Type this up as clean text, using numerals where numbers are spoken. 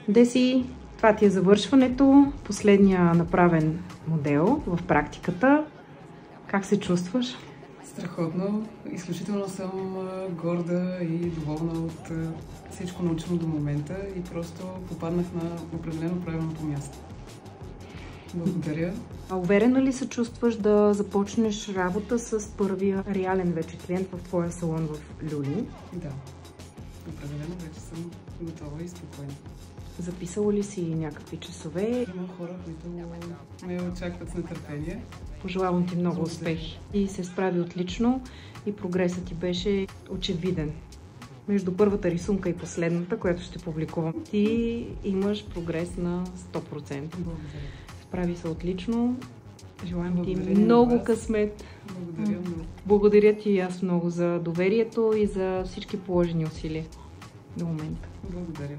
Деси, това ти е завършването, последния направен модел в практиката. Как се чувстваш? Страхотно. Изключително съм горда и доволна от всичко научено до момента и просто попаднах на определено правилното място. Благодаря. Уверена ли се чувстваш да започнеш работа с първия реален вече клиент в твоя салон в Люлин? Да. Определено вече съм готова и спокойна. Записала ли си някакви часове? Има хора, които ме очакват с нетърпение. Пожелавам ти много успехи. И се справи отлично и прогресът ти беше очевиден. Между първата рисунка и последната, която ще публикувам, ти имаш прогрес на 100%. Благодаря. Справи се отлично. Желаем ти Благодаря много късмет. Благодаря много. Благодаря ти и аз много за доверието и за всички положени усилия до момента. Благодаря.